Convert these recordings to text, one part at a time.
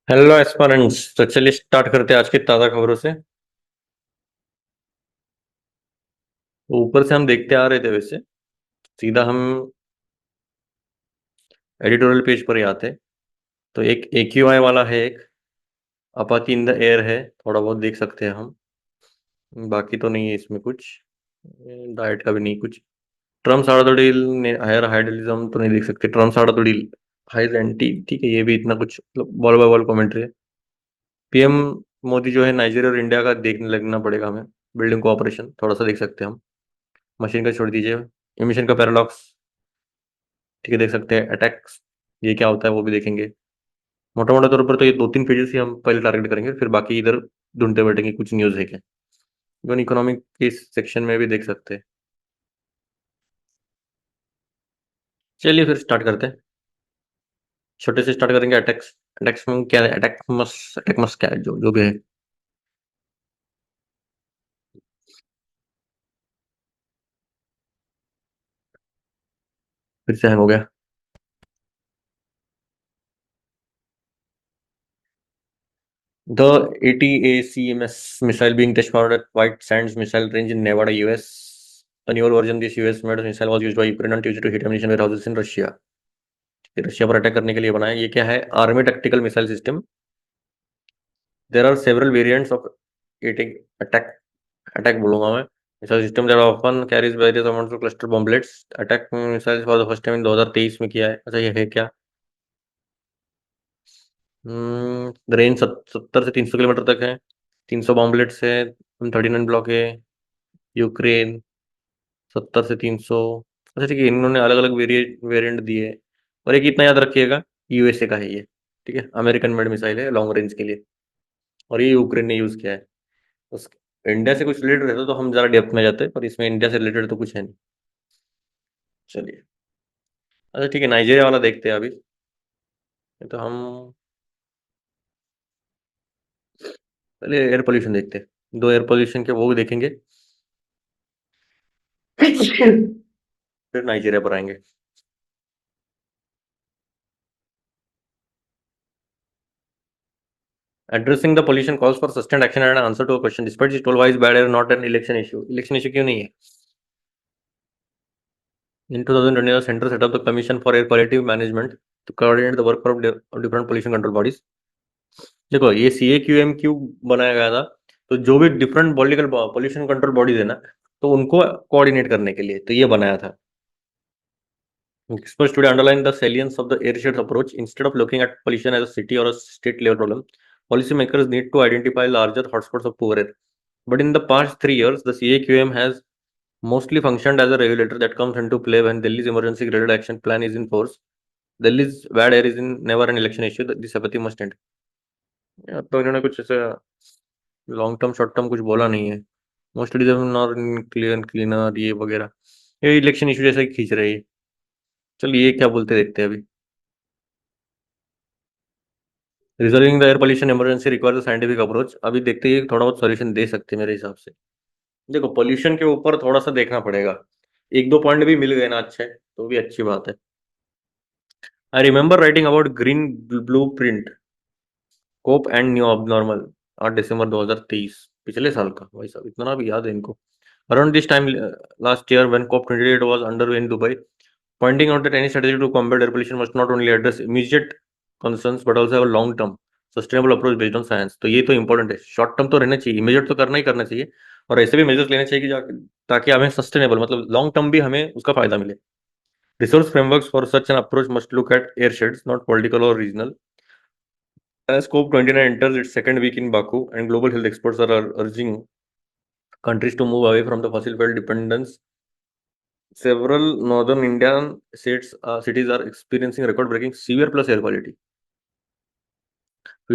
Hello एस्पारेंट्स। तो चलिए start करते हैं आज की ताज़ा खबरों से। ऊपर से हम देखते आ रहे थे, वैसे सीधा हम एडिटोरियल पेज पर ही आते। तो एक AQI वाला है, एक अपाची इन द एयर है, थोड़ा बहुत देख सकते हैं हम। बाकी तो नहीं है इसमें कुछ, डाइट का भी नहीं कुछ। ट्रम्प साड़ा तो डील, हायर हाइडलिज्म तो नहीं देख सकते। ट्रम्प साड़ा तो डील हाइज एंटी, ठीक है, ये भी इतना कुछ बॉल बाय बॉल कमेंट्री है। पीएम मोदी जो है नाइजीरिया और इंडिया का देखने लगना पड़ेगा हमें। बिल्डिंग कोऑपरेशन थोड़ा सा देख सकते हैं हम। मशीन का छोड़ दीजिए। इमिशन का पैराडॉक्स, ठीक है, देख सकते हैं। अटैक्स, ये क्या होता है वो भी देखेंगे। मोटा मोटा तौर पर तो ये दो तीन पेजेस ही हम पहले टारगेट करेंगे, फिर बाकी इधर ढूंढते बैठेंगे कुछ न्यूज़ है क्या। इवन इकोनॉमिक के सेक्शन में भी देख सकते हैं। चलिए फिर स्टार्ट करते हैं। छोटे से स्टार्ट करेंगे। अटैक्स। अटैक्स में क्या है? अटैक मस क्या है, जो जो भी है। फिर से हैंग हो गया। The ATACMS missile being test fired at White Sands Missile Range in Nevada, US. A newer version, this US-made missile was used by Ukraine on Tuesday to hit ammunition warehouses in Russia. Russia पर attack करने के लिए बनाया। ये क्या है? Army tactical missile system. There are several variants of attack attack बोलूंगा मैं। Missile system that often carries various amounts of cluster bomblets. Attack missile for the first time in 2023 में किया है। अच्छा, ये है क्या? रेंज 70 से 300 किलोमीटर तक है। 300 बॉम्बलेट्स है। M39 ब्लॉक है। यूक्रेन 70 से 300। अच्छा ठीक है, इन्होंने अलग अलग वेरिएंट दिए। और एक इतना याद रखिएगा, USA का है ये। ठीक है, अमेरिकन मेड मिसाइल है लॉन्ग रेंज के लिए। और ये यूक्रेन ने यूज किया है। उस इंडिया से कुछ रिलेटेड रहता तो हम जरा डेप्थ में जाते, पर इसमें इंडिया से रिलेटेड तो कुछ है नहीं। चलिए। अच्छा ठीक है, नाइजीरिया वाला देखते हैं अभी। ये तो हम पहले एयर पोल्यूशन देखते हैं। दो एयर पोल्यूशन के वो भी देखेंगे। फिर नाइजीरिया पर आएंगे। Addressing the pollution calls for sustained action and an answer to a question. Despite this toll, why is bad air not an election issue? Election issue क्यों नहीं है? In 2020, the center set up the Commission for Air Quality Management to coordinate the work of different pollution control bodies. देखो, ये CAQM क्यों बनाया गया था? तो जो भी different political pollution control bodies है ना, तो उनको कोऑर्डिनेट करने के लिए तो ये बनाया था। Experts today underline the salience of the airshed approach. Instead of looking at pollution as a city or a state level problem, policymakers need to identify larger hotspots of poor air. But in the past 3 years, the CAQM has mostly functioned as a regulator that comes into play when Delhi's emergency graded action plan is in force. Delhi's bad air is in never an election issue. This apathy must end. तो इन्होंने कुछ ऐसा long term short term कुछ बोला नहीं है। Mostly जब nor clear cleaner ये वगैरह, ये इलेक्शन इशू जैसा ही खींच रही है। चलिए, ये क्या बोलते देखते हैं अभी। Reserving the air pollution emergency requires scientific approach. अभी देखते ही थोड़ा बहुत सॉल्यूशन दे सकते हैं मेरे हिसाब से। देखो, पोल्यूशन के ऊपर थोड़ा सा देखना पड़ेगा। एक दो पॉइंट भी मिल गए ना अच्छे, तो भी अच्छी बात है। I remember writing about green blue print cope and new abnormal 8 दिसंबर 2023, पिछले साल का। भाई साहब, इतना भी याद है इनको। Around this time last year when COP28 was underway in Dubai, pointing out that any strategy to combat air pollution must not only address immediate concerns but also have a long term sustainable approach based on science. तो ये तो important है। Short term तो रहना चाहिए, immediate तो करना ही करना चाहिए। और ऐसे भी मेजर्स लेने चाहिए कि ताकि हमें सस्टेनेबल मतलब लॉन्ग टर्म भी हमें उसका फायदा मिले। Resource frameworks for such an approach must look at air shades, not political और regional. As COP29 enters its second week in Baku, and global health experts are urging countries to move away from the fossil fuel dependence, several northern Indian cities are experiencing record-breaking severe plus air quality.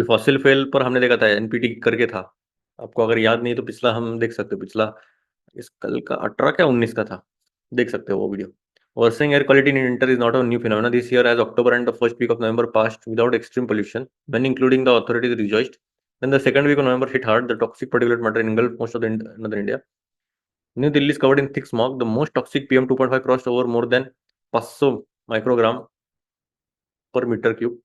Fossil fuel पर हमने देखा था, NPT करके था। आपको अगर याद नहीं तो पिछला हम देख सकते हो। पिछला इस कल का 18 क्या 19 का था, देख सकते हो वो video. Worsening air quality in winter is not a new phenomenon. This year, as October and the first week of November passed without extreme pollution, many, including the authorities, rejoiced. Then the second week of November hit hard. The toxic particulate matter engulfed most of the northern India. New Delhi is covered in thick smog. The most toxic PM 2.5 crossed over more than 500 microgram per meter cube.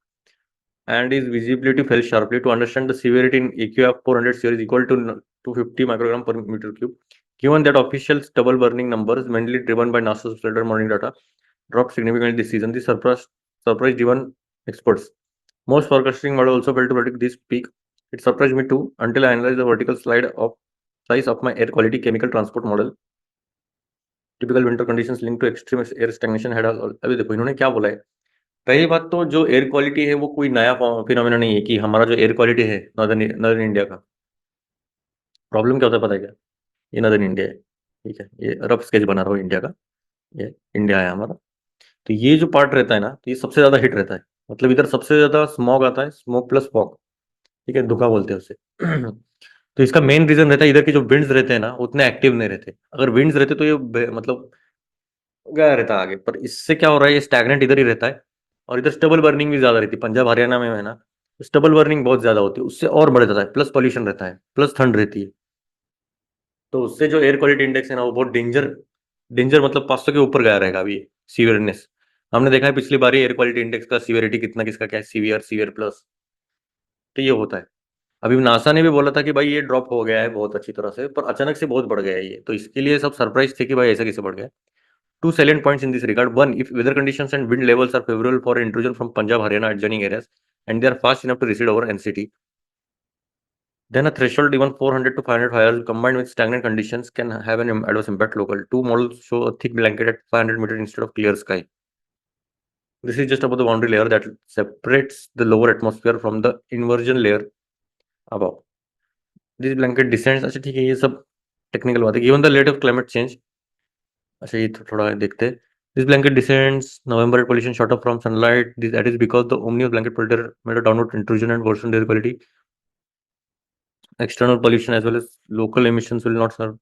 and his visibility fell sharply. To understand the severity in AQF 400 series equal to 250 microgram per meter cube. Given that official stubble burning numbers, mainly driven by NASA's later morning data, dropped significantly this season, this surprised even experts. Most forecasting models also failed to predict this peak. It surprised me too until I analyzed the vertical slide of size of my air quality chemical transport model. Typical winter conditions link to extreme air stagnation had अभी देखो इन्होंने क्या बोला है। पहली बात तो जो एयर क्वालिटी है वो कोई नया फिनोमेना नहीं है कि हमारा जो एयर क्वालिटी है नॉर्दर्न इंडिया का प्रॉब्लम क्या होता है पता है क्या? ये नॉर्दर्न इंडिया है, ठीक है, ये रफ स्केच बना रहा हूँ इंडिया का, ये इंडिया है हमारा। तो ये जो पार्ट रहता है ना, तो ये सबसे ज्यादा हिट रहता है, मतलब इधर सबसे ज्यादा स्मॉग आता है, स्मोक प्लस फॉग, ठीक है, धुआं बोलते हैं उसे। तो इसका मेन रीजन रहता है इधर के जो विंड्स रहते हैं ना उतने एक्टिव नहीं रहते। अगर विंड्स रहते तो ये मतलब गया रहता आगे, पर इससे क्या हो रहा है, ये स्टैग्नेंट इधर ही रहता है। और इधर स्टबल बर्निंग भी ज्यादा रहती है, पंजाब हरियाणा में है ना, स्टबल बर्निंग बहुत ज्यादा होती है, उससे और बढ़ जाता है, प्लस पॉल्यूशन रहता है, प्लस ठंड रहती है। तो उससे जो एयर क्वालिटी इंडेक्स है ना वो बहुत डेंजर, डेंजर मतलब 500 के ऊपर गया रहेगा अभी सीवियरनेस। हमने देखा है पिछली बार एयर क्वालिटी इंडेक्स का सीवियरिटी कितना, किसका क्या है, सीवियर, सीवियर प्लस। तो ये होता है। अभी नासा ने भी बोला था कि भाई ये ड्रॉप हो गया है बहुत अच्छी तरह से, पर अचानक से बहुत बढ़ गया है ये, तो इसके लिए सब सरप्राइज थे कि भाई ऐसा कैसे बढ़ गया। Two salient points in this regard. One, if weather conditions and wind levels are favorable for intrusion from Punjab, Haryana adjoining areas, and they are fast enough to recede over NCT, then a threshold even 400 to 500 fires combined with stagnant conditions can have an adverse impact local. Two models show a thick blanket at 500 meters instead of clear sky. This is just about the boundary layer that separates the lower atmosphere from the inversion layer above. This blanket descends. अच्छा ठीक है, ये सब technical बात है। Given the rate of climate change, अच्छा ये थोड़ा देखते हैं। This blanket descends. November air pollution shot up from sunlight. That is because the omnious blanket filter made a downward intrusion and worsened air quality. External pollution as well as local emissions will not serve.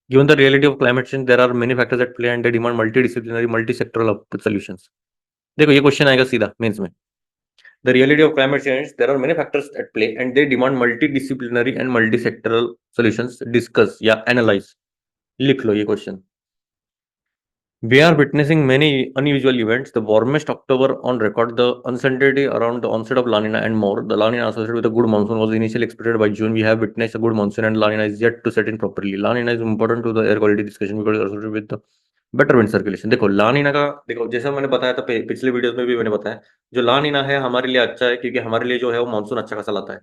Given the reality of climate change, there are many factors at play and they demand multidisciplinary, multi-sectoral solutions. देखो ये question आएगा सीधा mains में। The reality of climate change, there are many factors at play and they demand multidisciplinary and multi-sectoral solutions. Discuss या analyze, लिख लो ये question. We are witnessing many unusual events. The warmest October on record, the uncertainty around the onset of La Nina and more. The La Nina associated with a good monsoon was initially expected by June. We have witnessed a good monsoon and La Nina is yet to set in properly. La Nina is important to the air quality discussion because it is associated with the better wind circulation. देखो ला नीना का, देखो जैसा मैंने बताया था पिछले videos में भी मैंने बताया, जो ला नीना है हमारे लिए अच्छा है क्योंकि हमारे लिए जो है वो मानसून अच्छा खासा लाता है।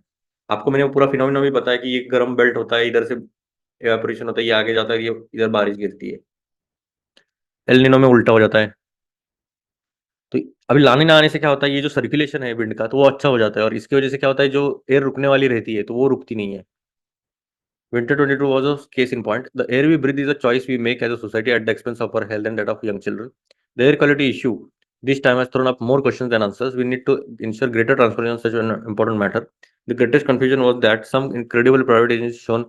आपको मैंने वो पूरा फिनोमिना भी बताया कि ये गर्म बेल्ट होता है, इधर से एवापोरेशन होता है, ये आगे जाता है, ये इधर बारिश गिरती है। एल निनो में उल्टा हो जाता है। तो अभी लानी ना आने से क्या होता है, ये जो सर्कुलेशन है विंड का तो वो अच्छा हो जाता है, और इसकी वजह से क्या होता है, जो एयर रुकने वाली रहती है तो वो रुकती नहीं है। Winter 22 was a case in point. The air we breathe is a choice we make as a society at the expense of our health and that of young children. The air quality issue this time has thrown up more questions than answers. We need to ensure greater transparency on such an important matter. The greatest confusion was that some incredible private agencies shown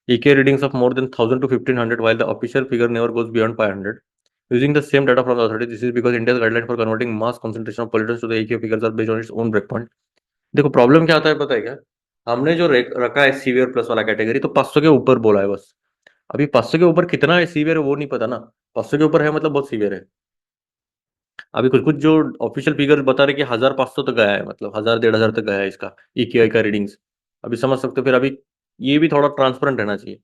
EK readings of more than 1000 to 1500 while the official figure never goes beyond 500. Using the same data from the authority, this is because India's guidelines for converting mass concentration of pollutants to the EK figures are based on its own breakpoint. देखो problem क्या होता है पता है क्या, हमने जो रखा है सीवियर प्लस वाला कैटेगरी तो 500 के ऊपर बोला है बस। अभी 500 के ऊपर कितना है सीवियर वो नहीं पता ना, 500 के ऊपर है मतलब बहुत सीवियर है। अभी कुछ कुछ जो ऑफिशियल फिगर बता रहे कि 1500 तक गया है, मतलब 1000 1500 तक गया है इसका EQI का रीडिंग्स। अभी समझ सकते हो, फिर अभी ये भी थोड़ा ट्रांसपेरेंट रहना चाहिए।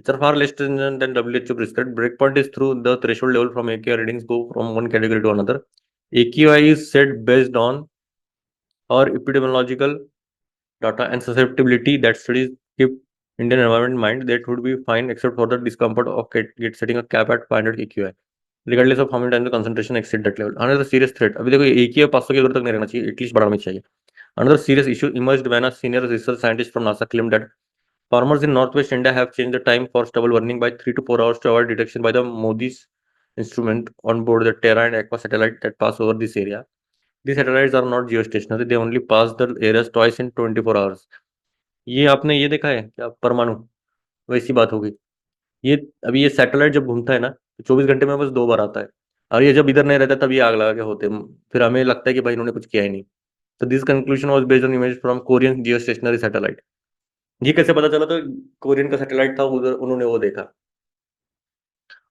It's far less stringent than WHO prescribed. Breakpoint is through the threshold level from AQI readings go from one category to another. AQI is set based on our epidemiological data and susceptibility that studies keep Indian environment in mind. That would be fine except for the discomfort of setting a cap at 500 AQI, regardless of how many times the concentration exceed that level. Another serious threat, अभी देखो AQI 500 के ऊपर तक नहीं रहना चाहिए, at least बढ़ाना चाहिए। Another serious issue emerged when a senior research scientist from NASA claimed that farmers in northwest India have changed the time for stubble burning by 3 to 4 hours to avoid detection by the Modi's instrument on board the Terra and Aqua satellite that pass over this area. These satellites are not geostationary, they only pass the areas twice in 24 hours. ये आपने ये देखा है क्या, परमाणु वैसी बात होगी। ये अभी ये सैटेलाइट जब घूमता है ना तो 24 घंटे में बस 2 बार आता है, और ये जब इधर नहीं रहता तब ये आग लगा के होते हैं, फिर हमें लगता है कि भाई इन्होंने कुछ किया ही नहीं। तो this conclusion was based on image from Korean Jio stationery satellite. ये कैसे पता चला, तो कोरियन का सैटेलाइट था उधर, उन्होंने वो देखा।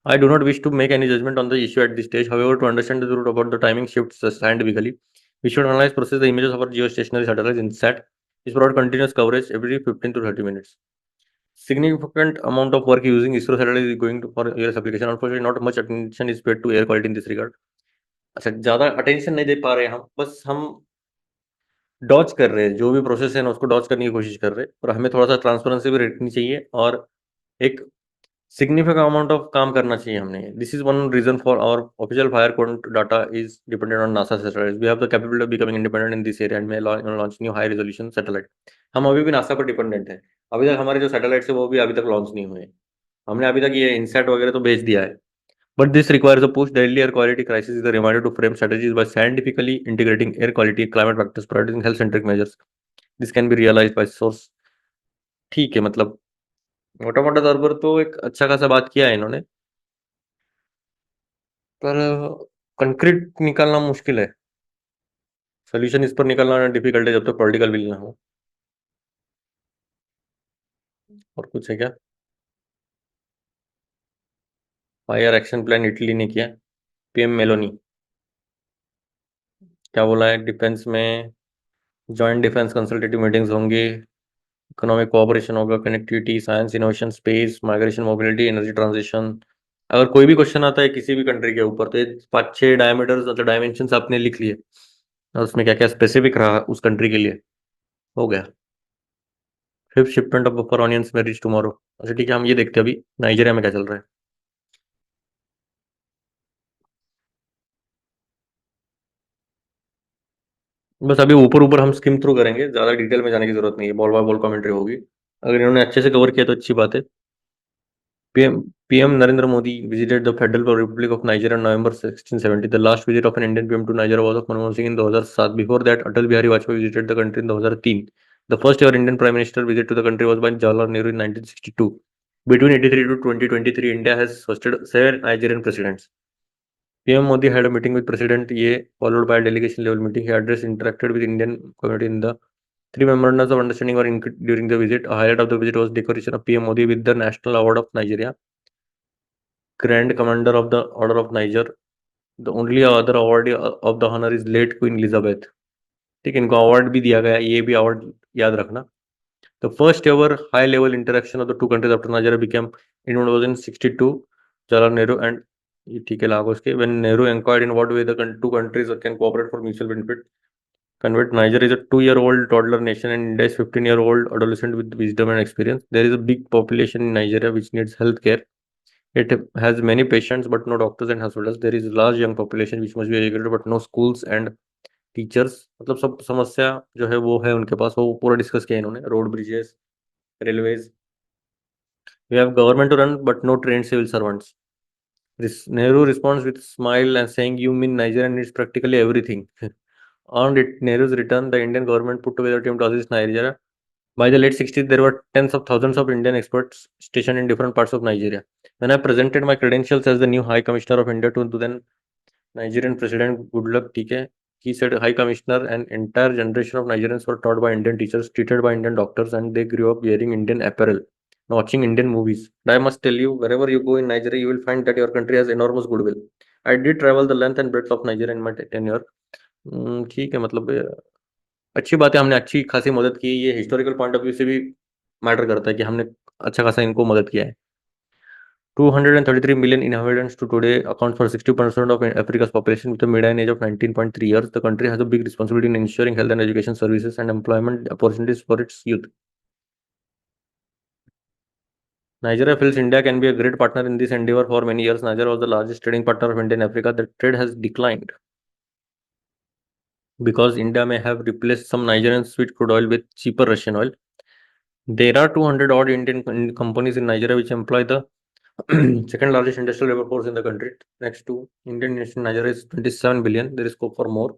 I do not wish to make any judgment on the issue at this stage. However, to understand the truth about the timing shifts scientifically, We should analyze, process the images of our geostationary satellites INSAT. This provide continuous coverage every 15 to 30 minutes. Significant amount of work using ISRO satellite is going to for air application. Unfortunately, not much attention is paid to air quality in this regard. अच्छा, ज़्यादा attention नहीं दे पा रहे हम, बस हम Dodge कर रहे हैं, जो भी प्रोसेस है ना उसको डॉज करने की कोशिश कर रहे हैं, और हमें थोड़ा सा ट्रांसपेरेंसी भी रखनी चाहिए और एक सिग्निफिकेंट अमाउंट ऑफ काम करना चाहिए हमने. This is one reason for our official fire count data is dependent on NASA satellite. We have the capability of becoming independent in this area and may launch new high resolution satellite. हम अभी भी NASA पर dependent है. अभी तक हमारे जो satellites है वो भी अभी तक लॉन्च नहीं हुए. हमने अभी तक ये इनसेट वगैरह तो भेज दिया है. But this requires a push. The early air quality crisis is a reminder to frame strategies by scientifically integrating air quality, climate factors, prioritizing health-centric measures. This can be realized by source. ठीक है, मतलब मोटा मोटा तौर पर तो एक अच्छा खासा बात किया है इन्होंने, पर कंक्रीट निकालना मुश्किल है. सोल्यूशन इस पर निकालना डिफिकल्ट है जब तक पॉलिटिकल विल ना हो. और कुछ है क्या? फायर एक्शन प्लान इटली ने किया. पीएम मेलोनी क्या बोला है? डिफेंस में जॉइंट डिफेंस कंसल्टेटिव मीटिंग्स होंगे, इकोनॉमिक कोऑपरेशन होगा, connectivity, science, innovation, space, migration, mobility, energy transition. अगर कोई भी क्वेश्चन आता है किसी भी कंट्री के ऊपर तो ये 5-6 डायमीटर्स मतलब डायमेंशन आपने लिख लिए और उसमें क्या क्या स्पेसिफिक रहा उस कंट्री के लिए, हो गया. Fifth shipment of buffer onions में रीच टुमारो. अच्छा ठीक है, हम ये देखते हैं अभी नाइजीरिया में क्या चल रहा है. बस अभी ऊपर ऊपर हम स्किम थ्रू करेंगे, ज़्यादा डिटेल में जाने की जरूरत नहीं है. बॉल बाय बॉल कमेंट्री होगी. अगर इन्होंने अच्छे से कवर किया तो अच्छी बात है. PM Narendra Modi visited the Federal Republic of Nigeria in November 1670. The last visit of an Indian PM to Nigeria was of Manmohan Singh in 2007. Before that, Atal Bihari Vajpayee visited the country in 2003. The first ever Indian Prime Minister visit to the country was by Jawaharlal Nehru in 1962. Between 83 to 2023, India has hosted 7 Nigerian presidents. PM Modi had a meeting with President Ye, followed by a delegation level meeting. He addressed interacted with Indian community in the 3 memorandums of understanding were during the visit. A highlight of the visit was decoration of PM Modi with the National Award of Nigeria, Grand Commander of the Order of Niger. The only other award of the honor is late Queen Elizabeth. ठीक है, इनको award भी दिया गया, ये भी award याद रखना. The first ever high level interaction of the two countries after Nigeria became in 1962. Jawaharlal Nehru and ठीक है लागो उसके when Nehru inquired in what way the two countries can cooperate for mutual benefit. Convert Niger is a 2-year-old toddler nation and India is 15-year-old adolescent with wisdom and experience. There is a big population in Nigeria which needs health care. It has many patients but no doctors and hospitals. There is a large young population which must be educated but no schools and teachers. मतलब सब समस्या जो है वो है उनके पास, वो पूरा डिस्कस किया इन्होंने. Road, bridges, railways. We have government to run but no train civil servants. Nehru responds with smile and saying, "You mean Nigeria needs practically everything." On Nehru's return, the Indian government put together a team to assist Nigeria. By the late 60s, there were tens of thousands of Indian experts stationed in different parts of Nigeria. When I presented my credentials as the new High Commissioner of India to then Nigerian President Goodluck, TK, he said, High Commissioner, an entire generation of Nigerians were taught by Indian teachers, treated by Indian doctors, and they grew up wearing Indian apparel, watching Indian movies. And I must tell you, wherever you go in Nigeria, you will find that your country has enormous goodwill. I did travel the length and breadth of Nigeria in my tenure. ठीक है, मतलब अच्छी बात है, हमने अच्छी खासी मदद की. ये हिस्टोरिकल पॉइंट ऑफ व्यू से भी मैटर करता है कि हमने अच्छा खासा इनको मदद किया है. 233 million inhabitants to today account for 60% of Africa's population with a median age of 19.3 years. The country has a big responsibility in ensuring health and education services and employment opportunities for its youth. Nigeria feels India can be a great partner in this endeavor. For many years, Nigeria was the largest trading partner of India in Africa. The trade has declined because India may have replaced some Nigerian sweet crude oil with cheaper Russian oil. There are 200 odd Indian companies in Nigeria which employ the second largest industrial labor force in the country. Next to Indian nation, Nigeria is 27 billion. There is scope for more.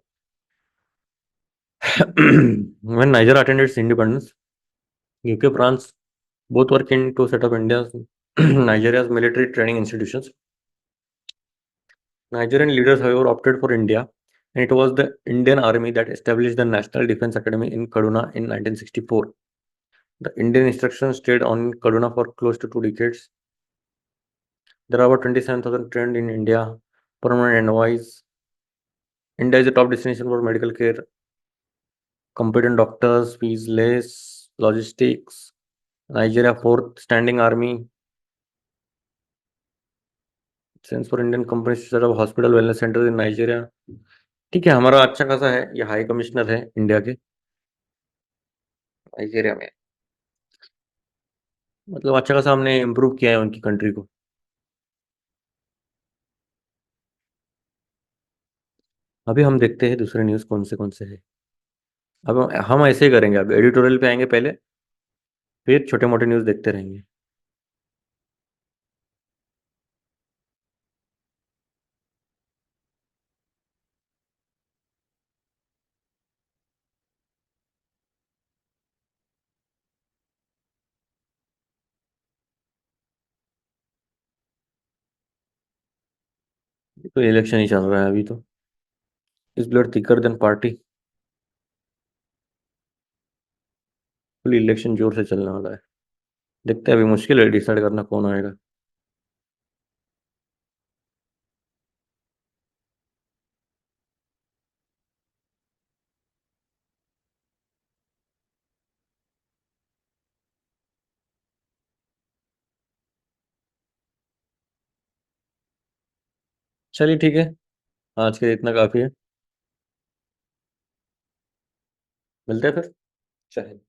When Nigeria attained its independence, UK, France both were keen to set up India's Nigeria's military training institutions. Nigerian leaders, however, opted for India, and it was the Indian Army that established the National Defense Academy in Kaduna in 1964. The Indian instructions stayed on Kaduna for close to 2 decades. There are about 27,000 trained in India, permanent envoys India is a top destination for medical care, competent doctors, fees less, logistics. Nigeria fourth standing army, sense for Indian companies set of hospital wellness centre in Nigeria. ठीक है, हमारा अच्छा खासा है, ये high commissioner है India के Nigeria में। मतलब अच्छा खासा हमने इम्प्रूव किया है उनकी कंट्री को। अभी हम देखते हैं दूसरे न्यूज़ कौन से है। अब हम ऐसे ही करेंगे, अब एडिटोरियल पे आएंगे पहले, फिर छोटे मोटे न्यूज़ देखते रहेंगे। तो इलेक्शन ही चल रहा है अभी तो। इस blood thicker than party. Full election जोर से चलने वाला है। देखते हैं, अभी मुश्किल है डिसाइड करना कौन आएगा। चलिए ठीक है, आज के लिए इतना काफ़ी है। मिलते हैं फिर। चलिए।